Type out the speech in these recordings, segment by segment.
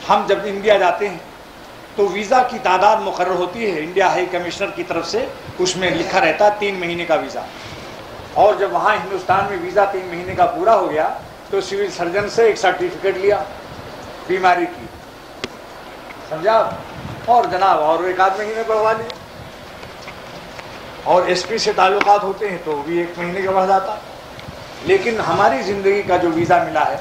ہم جب انڈیا جاتے ہیں تو ویزا کی تعداد مقرر ہوتی ہے انڈیا ہائی کمشنر کی طرف سے، اس میں لکھا رہتا 3 مہینے کا ویزا، اور جب وہاں ہندوستان میں ویزا 3 مہینے کا پورا ہو گیا تو سول سرجن سے ایک سرٹیفکیٹ لیا بیماری کی، سمجھا، اور جناب اور 1 مہینے بڑھوا لیا، اور ایس پی سے تعلقات ہوتے ہیں تو بھی 1 مہینے کا بڑھ جاتا۔ لیکن ہماری زندگی کا جو ویزا ملا ہے،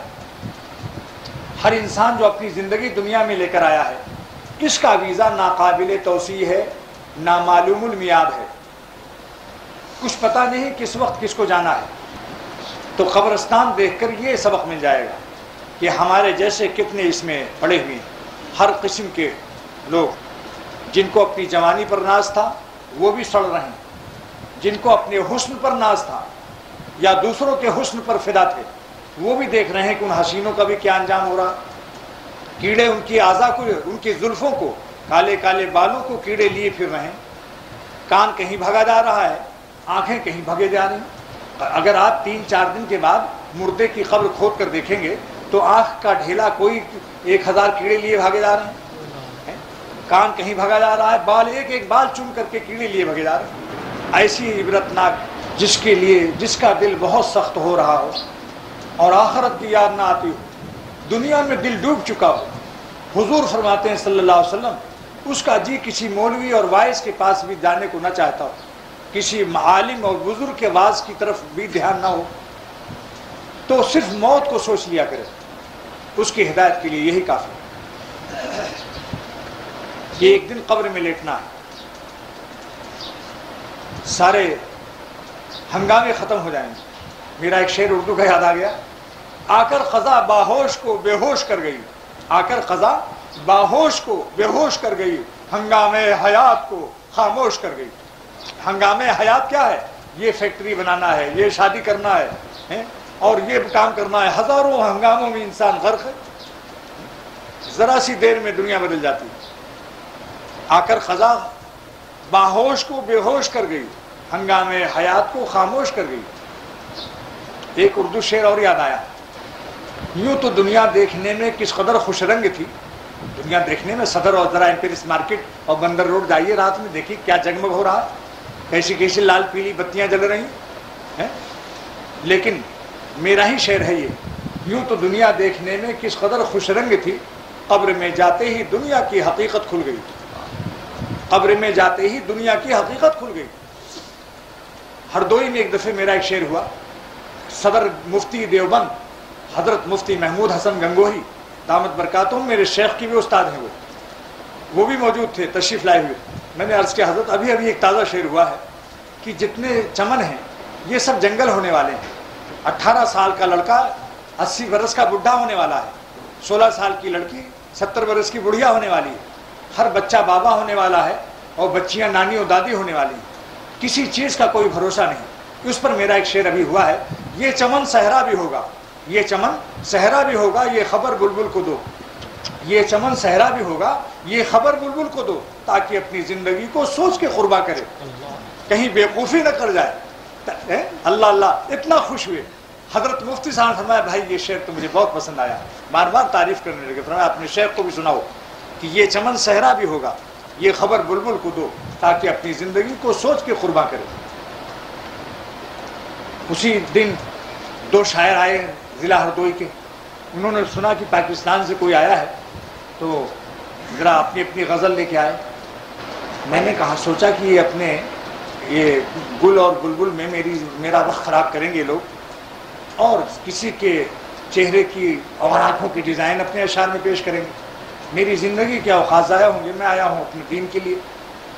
ہر انسان جو اپنی زندگی دنیا میں لے کر آیا ہے، اس کا ویزا ناقابل توسیع ہے، نامعلوم المیعاد ہے، کچھ پتہ نہیں کس وقت کس کو جانا ہے۔ تو قبرستان دیکھ کر یہ سبق مل جائے گا کہ ہمارے جیسے کتنے اس میں پڑے ہوئے ہیں، ہر قسم کے لوگ، جن کو اپنی جوانی پر ناز تھا وہ بھی سڑ رہے ہیں، جن کو اپنے حسن پر ناز تھا یا دوسروں کے حسن پر فدا تھے وہ بھی دیکھ رہے ہیں کہ ان حسینوں کا بھی کیا انجام ہو رہا۔ کیڑے ان کی اعضاء کو، ان کی زلفوں کو، کالے کالے بالوں کو کیڑے لیے پھر رہے ہیں، کان کہیں بھگا جا رہا ہے، آنکھیں کہیں بھگے جا رہی ہیں۔ اگر آپ 3-4 دن کے بعد مردے کی قبر کھود کر دیکھیں گے تو آنکھ کا ڈھیلا کوئی 1000 کیڑے لیے بھاگے جا رہے ہیں، کان کہیں بھگا جا رہا ہے، بال ایک ایک بال چن کر کے کیڑے لیے بھگے جا رہے ہیں۔ ایسی عبرتناک جس کے لیے، جس کا دل بہت سخت ہو رہا ہو اور آخرت کی یاد نہ آتی ہو، دنیا میں دل ڈوب چکا ہو، حضور فرماتے ہیں صلی اللہ علیہ وسلم اس کا جی کسی مولوی اور وائز کے پاس بھی جانے کو نہ چاہتا ہو، کسی عالم اور بزرگ کے واز کی طرف بھی دھیان نہ ہو، تو صرف موت کو سوچ لیا کرے، اس کی ہدایت کے لیے یہی کافی ہے کہ ایک دن قبر میں لیٹنا ہے، سارے ہنگامے ختم ہو جائیں گے۔ میرا ایک شعر اردو کا یاد آ گیا، آ کر قضا باہوش کو بے ہوش کر گئی، آ کر قضا باہوش کو بے ہوش کر گئی، ہنگامے حیات کو خاموش کر گئی۔ ہنگامے حیات کیا ہے؟ یہ فیکٹری بنانا ہے، یہ شادی کرنا ہے اور یہ کام کرنا ہے، ہزاروں ہنگاموں میں انسان غرق ہے، ذرا سی دیر میں دنیا بدل جاتی ہے۔ آ کر قضا باہوش کو بے ہوش کر گئی، ہنگامے حیات کو خاموش کر گئی۔ ایک اردو شعر اور یاد آیا، یوں تو دنیا دیکھنے میں کس قدر خوش رنگ تھی، دنیا دیکھنے میں صدر اور ذرا امپیرس مارکیٹ اور بندر روڈ جائیے رات میں، دیکھیے کیا جگمگ ہو رہا ہے، کیسی کیسی لال پیلی بتیاں جل رہی ہیں۔ لیکن میرا ہی شعر ہے یہ، یوں تو دنیا دیکھنے میں کس قدر خوش رنگ تھی، قبر میں جاتے ہی دنیا کی حقیقت کھل گئی، قبر میں جاتے ہی دنیا کی حقیقت کھل گئی۔ ہردوئی میں ایک دفعہ میرا ایک شعر ہوا، صدر مفتی دیوبند حضرت مفتی محمود حسن گنگوہی دامت برکاتہم، میرے شیخ کی بھی استاد ہیں، وہ بھی موجود تھے، تشریف لائے ہوئے۔ میں نے عرض کیا حضرت ابھی ایک تازہ شعر ہوا ہے کہ جتنے چمن ہیں یہ سب جنگل ہونے والے ہیں، 18 سال کا لڑکا 80 برس کا بڈھا ہونے والا ہے، 16 سال کی لڑکی 70 برس کی بڑھیا ہونے والی ہے، ہر بچہ بابا ہونے والا ہے اور بچیاں نانی اور دادی ہونے والی ہیں، کسی چیز کا کوئی بھروسہ نہیں۔ اس پر میرا ایک شعر ابھی ہوا ہے، یہ چمن صحرا بھی ہوگا، یہ چمن صحرا بھی ہوگا، یہ خبر بلبل کو دو، یہ چمن صحرا بھی ہوگا، یہ خبر بلبل کو دو، تاکہ اپنی زندگی کو سوچ کے قربا کرے، کہیں بیوقوفی نہ کر جائے۔ اللہ اللہ، اتنا خوش ہوئے۔ حضرت مفتی صاحب نے فرمایا بھائی یہ شعر تو مجھے بہت پسند آیا، بار بار تعریف کرنے لگے، فرمایا اپنے شیخ کو بھی سناؤ کہ یہ چمن صحرا بھی ہوگا، یہ خبر بلبل کو دو، تاکہ اپنی زندگی کو سوچ کے قربا کرے۔ اسی دن 2 شاعر آئے ضلع ہردوئی کے، انہوں نے سنا کہ پاکستان سے کوئی آیا ہے تو ذرا اپنی اپنی غزل لے کے آئے۔ میں نے کہا سوچا کہ یہ اپنے یہ گل اور بلبل میں میرا وقت خراب کریں گے لوگ، اور کسی کے چہرے کی اور آنکھوں کی ڈیزائن اپنے اشعار میں پیش کریں گے، میری زندگی کے اوقات ضائع ہوں گے، میں آیا ہوں اپنے دین کے لیے۔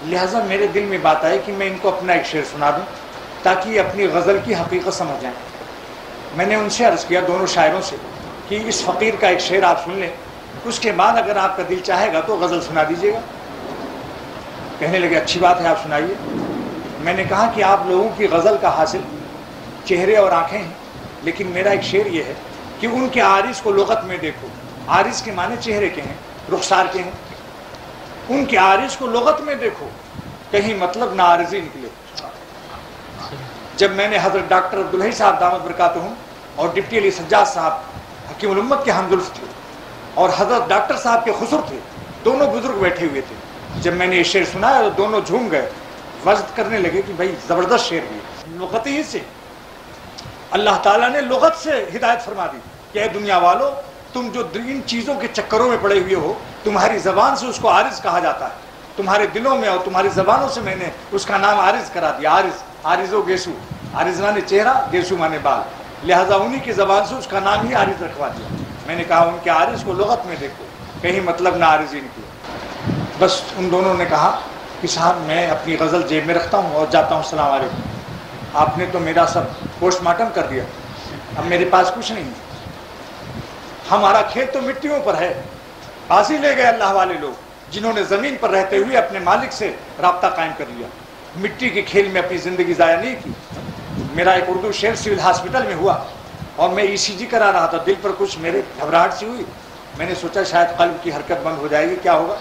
لہٰذا میرے دل میں بات آئی کہ میں ان کو اپنا ایک شعر سنا دوں تاکہ یہ اپنی غزل کی حقیقت سمجھ جائیں۔ میں نے ان سے عرض کیا، دونوں شاعروں سے، کہ اس فقیر کا ایک شعر آپ سن لیں، اس کے بعد اگر آپ کا دل چاہے گا تو غزل سنا دیجیے گا۔ کہنے لگے اچھی بات ہے، آپ سنائیے۔ میں نے کہا کہ آپ لوگوں کی غزل کا حاصل چہرے اور آنکھیں ہیں، لیکن میرا ایک شعر یہ ہے کہ ان کے عارض کو لغت میں دیکھو، عارض کے معنی چہرے کے ہیں، رخسار کے ہیں، ان کے عارض کو لغت میں دیکھو، کہیں مطلب نہ عارضی نکلے۔ جب میں نے حضرت ڈاکٹر عبدالحی صاحب دامت برکاتہم اور ڈپٹی علی سجاد صاحب حکیم الامت کے ہمزلف تھے، اور حضرت ڈاکٹر صاحب کے خسر تھے، دونوں بزرگ بیٹھے ہوئے تھے. جب میں نے یہ شعر سنا تو دونوں جھوم گئے، وزد کرنے لگے کہ بھائی زبردست شعر بھی ہے. لغت ہی سے اللہ تعالیٰ نے لغت سے ہدایت فرما دی کہ اے دنیا والو، تم جو ان چیزوں کے چکروں میں پڑے ہوئے ہو، تمہاری زبان سے اس کو عارض کہا جاتا ہے، تمہارے دلوں میں اور تمہاری زبانوں سے میں نے اس کا نام عارض کرا دیا. عارض و گیسو، عارض مانے چہرہ، گیسو مانے بال، لہذا انہی کی زبان سے اس کا نام ہی عارض رکھوا دیا. میں نے کہا ان کے عارض کو لغت میں دیکھو، کہیں مطلب نہ عارضین کی. بس ان دونوں نے کہا کہ صاحب میں اپنی غزل جیب میں رکھتا ہوں اور جاتا ہوں، السلام علیکم. آپ نے تو میرا سب پوسٹ مارٹم کر دیا، اب میرے پاس کچھ نہیں. ہمارا کھیت تو مٹیوں پر ہے. بازی لے گئے اللہ والے لوگ جنہوں نے زمین پر رہتے ہوئے اپنے مالک سے رابطہ قائم کر لیا، مٹی کے کھیل میں اپنی زندگی ضائع نہیں کی. میرا ایک اردو شعر سول ہاسپٹل میں ہوا اور میں ECG کرا رہا تھا، دل پر کچھ میرے گھبراہٹ سی ہوئی. میں نے سوچا شاید قلب کی حرکت بند ہو جائے گی، کیا ہوگا.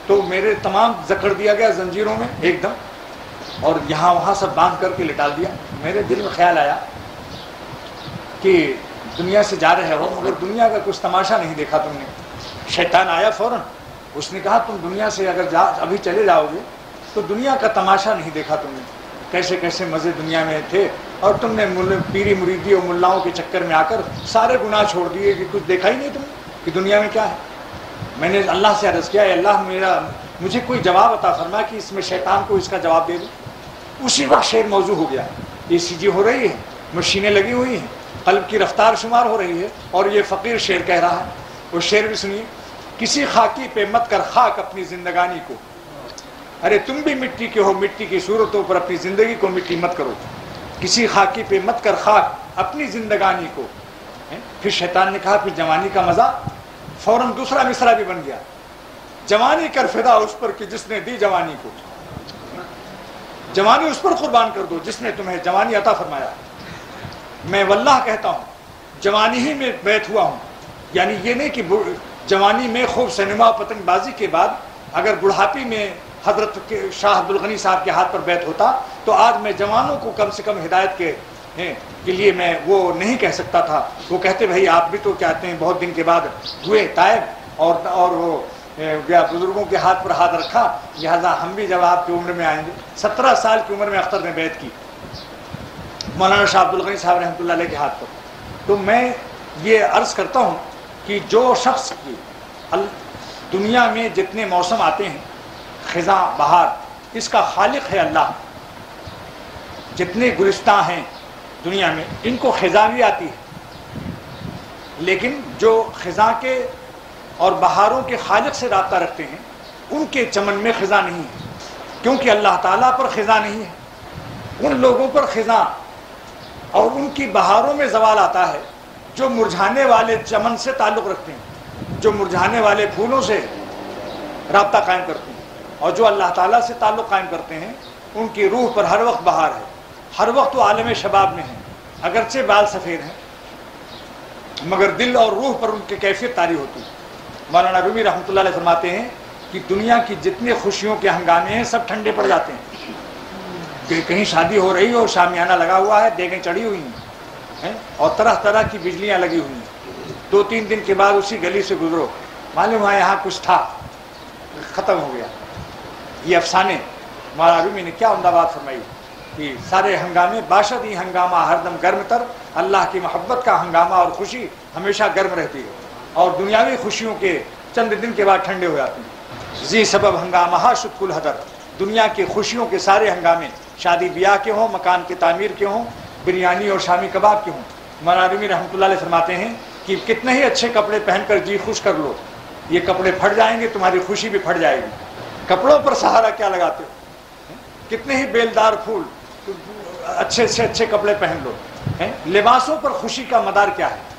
تو میرے تمام جکڑ دیا گیا زنجیروں میں ایک دم، اور یہاں وہاں سب باندھ کر کے لٹال دیا. میرے دل میں خیال آیا کہ دنیا سے جا رہے ہو مگر دنیا کا کچھ تماشا نہیں دیکھا تم نے. شیطان آیا فوراً، اس نے کہا تم دنیا سے اگر ابھی چلے جاؤ گے تو دنیا کا تماشا نہیں دیکھا تم نے، کیسے کیسے مزے دنیا میں تھے، اور تم نے پیری مریدی اور ملاؤں کے چکر میں آ کر سارے گناہ چھوڑ دیے کہ کچھ دیکھا ہی نہیں تم نے کہ دنیا میں کیا ہے. میں نے اللہ سے عرض کیا، اے اللہ مجھے کوئی جواب عطا فرما کہ اس میں شیطان کو اس کا جواب دے دوں. اسی وقت شعر موضوع ہو گیا. ECG ہو رہی ہے، مشینیں لگی ہوئی ہیں، قلب کی رفتار شمار ہو رہی ہے، اور یہ فقیر شعر کہہ رہا ہے. وہ شعر بھی سنیے. کسی خاکی پہ مت کر خاک اپنی زندگانی کو، ارے تم بھی مٹی کے ہو، مٹی کی صورتوں پر اپنی زندگی کو مٹی مت کرو. کسی خاکی پہ مت کر خاک اپنی زندگانی کو. پھر شیطان نے کہا پھر جوانی کا مزہ. فوراً دوسرا مصرع بھی بن گیا، جوانی کر فدا اس پر کہ جس نے دی جوانی کو. جوانی اس پر قربان کر دو جس نے تمہیں جوانی عطا فرمایا. میں واللہ کہتا ہوں جوانی ہی میں بیت ہوا ہوں. یعنی یہ نہیں کہ جوانی میں خوب سینما پتنگ بازی کے بعد اگر بڑھاپی میں حضرت کے شاہ عبد الغنی صاحب کے ہاتھ پر بیت ہوتا تو آج میں جوانوں کو کم سے کم ہدایت کے لیے میں وہ نہیں کہہ سکتا تھا. وہ کہتے بھائی آپ بھی تو کہتے ہیں بہت دن کے بعد ہوئے تائب اور وہ بزرگوں کے ہاتھ پر ہاتھ رکھا، لہذا ہم بھی جب آپ کی عمر میں آئیں گے. 17 سال کی عمر میں اختر نے بیعت کی مولانا شاہ عبد الغنی صاحب رحمۃ اللہ علیہ کے ہاتھ پر. تو میں یہ عرض کرتا ہوں کہ جو شخص کی دنیا میں جتنے موسم آتے ہیں، خزاں بہار، اس کا خالق ہے اللہ. جتنے گلستاں ہیں دنیا میں ان کو خزاں بھی آتی ہے، لیکن جو خزاں کے اور بہاروں کے خالق سے رابطہ رکھتے ہیں ان کے چمن میں خزاں نہیں ہے، کیونکہ اللہ تعالیٰ پر خزاں نہیں ہے. ان لوگوں پر خزاں اور ان کی بہاروں میں زوال آتا ہے جو مرجھانے والے چمن سے تعلق رکھتے ہیں، جو مرجھانے والے پھولوں سے رابطہ قائم کرتے ہیں، اور جو اللہ تعالیٰ سے تعلق قائم کرتے ہیں ان کی روح پر ہر وقت بہار ہے. ہر وقت وہ عالم شباب میں ہیں، اگرچہ بال سفید ہیں مگر دل اور روح پر ان کی کیفیت طاری ہوتی ہے. مولانا رومی رحمۃ اللہ علیہ فرماتے ہیں کہ دنیا کی جتنے خوشیوں کے ہنگامے ہیں سب ٹھنڈے پڑ جاتے ہیں. کہیں شادی ہو رہی ہو، شامیانہ لگا ہوا ہے، دیگیں چڑھی ہوئی ہیں اور طرح طرح کی بجلیاں لگی ہوئی ہیں. 2-3 دن کے بعد اسی گلی سے گزرو، معلوم ہوا یہاں کچھ تھا، ختم ہو گیا. یہ افسانے مولانا رومی نے کیا عمدہ بات فرمائی کہ سارے ہنگامے باشد ہی ہنگامہ ہر دم گرم تر، اللہ کی محبت کا ہنگامہ اور خوشی ہمیشہ گرم رہتی ہے، اور دنیاوی خوشیوں کے چند دن کے بعد ٹھنڈے ہو جاتے ہیں. زی سبب ہنگامہ شد کل حدر، دنیا کی خوشیوں کے سارے ہنگامے، شادی بیاہ کے ہوں، مکان کی تعمیر کے ہوں، بریانی اور شامی کباب کے ہوں. مولانا رومی رحمۃ اللہ علیہ فرماتے ہیں کہ کتنے ہی اچھے کپڑے پہن کر جی خوش کر لو، یہ کپڑے پھٹ جائیں گے، تمہاری خوشی بھی پھٹ جائے گی. کپڑوں پر سہارا کیا لگاتے ہو؟ کتنے ہی بیلدار پھول، اچھے سے اچھے کپڑے پہن لو، لباسوں پر خوشی کا مدار کیا ہے؟